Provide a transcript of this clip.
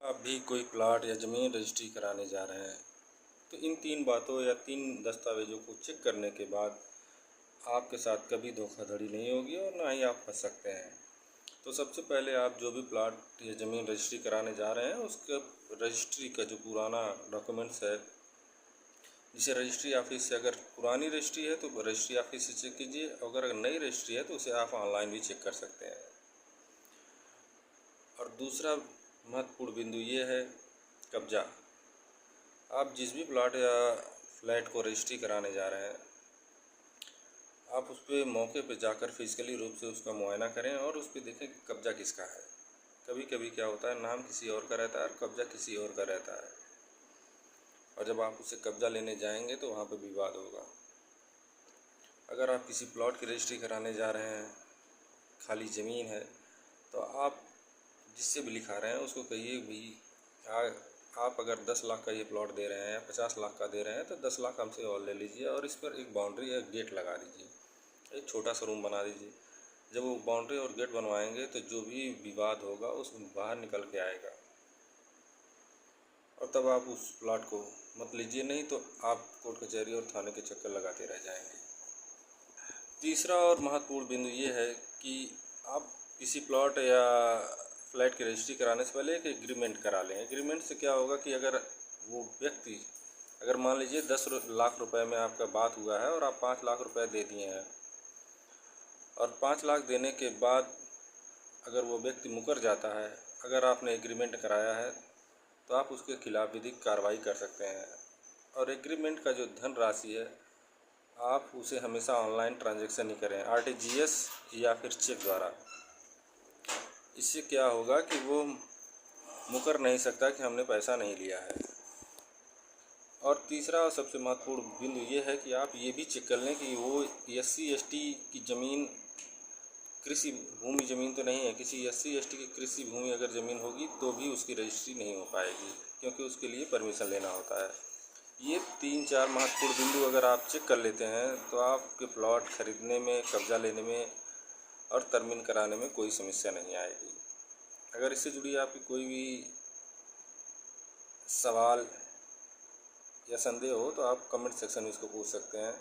आप भी कोई प्लाट या ज़मीन रजिस्ट्री कराने जा रहे हैं तो इन 3 बातों या 3 दस्तावेज़ों को चेक करने के बाद आपके साथ कभी धोखाधड़ी नहीं होगी और ना ही आप फंस सकते हैं। तो सबसे पहले आप जो भी प्लाट या ज़मीन रजिस्ट्री कराने जा रहे हैं उसका रजिस्ट्री का जो पुराना डॉक्यूमेंट्स है, जिसे रजिस्ट्री ऑफिस से, अगर पुरानी रजिस्ट्री है तो रजिस्ट्री ऑफिस से चेक कीजिए, अगर नई रजिस्ट्री है तो उसे आप ऑनलाइन भी चेक कर सकते हैं। और दूसरा महत्वपूर्ण बिंदु ये है कब्जा। आप जिस भी प्लाट या फ्लैट को रजिस्ट्री कराने जा रहे हैं, आप उस पर मौके पर जाकर फिजिकली रूप से उसका मुआयना करें और उस पर देखें कि कब्जा किसका है। कभी कभी क्या होता है, नाम किसी और का रहता है और कब्जा किसी और का रहता है, और जब आप उससे कब्जा लेने जाएंगे तो वहाँ पर विवाद होगा। अगर आप किसी प्लॉट की रजिस्ट्री कराने जा रहे हैं, खाली ज़मीन है, तो आप जिससे भी लिखा रहे हैं उसको कहिए भाई आप अगर 10 लाख का ये प्लॉट दे रहे हैं या 50 लाख का दे रहे हैं तो 10 लाख हमसे और ले लीजिए और इस पर एक बाउंड्री या गेट लगा दीजिए, एक छोटा सा रूम बना दीजिए। जब वो बाउंड्री और गेट बनवाएंगे तो जो भी विवाद होगा उस बाहर निकल के आएगा, और तब आप उस प्लॉट को मत लीजिए, नहीं तो आप कोर्ट कचहरी और थाने के चक्कर लगाते रह जाएंगे। तीसरा और महत्वपूर्ण बिंदु ये है कि आप किसी प्लॉट या फ्लैट की रजिस्ट्री कराने से पहले एक एग्रीमेंट करा लें। एग्रीमेंट से क्या होगा कि अगर वो व्यक्ति, अगर मान लीजिए 10 लाख रुपए में आपका बात हुआ है और आप 5 लाख रुपए दे दिए हैं, और 5 लाख देने के बाद अगर वो व्यक्ति मुकर जाता है, अगर आपने एग्रीमेंट कराया है तो आप उसके खिलाफ विधिक कार्रवाई कर सकते हैं। और एग्रीमेंट का जो धन राशि है, आप उसे हमेशा ऑनलाइन ट्रांजैक्शन ही करें, आरटीजीएस या फिर चेक द्वारा। इससे क्या होगा कि वो मुकर नहीं सकता कि हमने पैसा नहीं लिया है। और तीसरा और सबसे महत्वपूर्ण बिंदु ये है कि आप ये भी चेक कर लें कि वो SC/ST की ज़मीन, कृषि भूमि ज़मीन तो नहीं है। किसी SC/ST की कृषि भूमि अगर ज़मीन होगी तो भी उसकी रजिस्ट्री नहीं हो पाएगी, क्योंकि उसके लिए परमिशन लेना होता है। ये 3-4 महत्वपूर्ण बिंदु अगर आप चेक कर लेते हैं तो आपके प्लॉट खरीदने में, कब्जा लेने में और तरमीन कराने में कोई समस्या नहीं आएगी। अगर इससे जुड़ी आपकी कोई भी सवाल या संदेह हो तो आप कमेंट सेक्शन में इसको पूछ सकते हैं।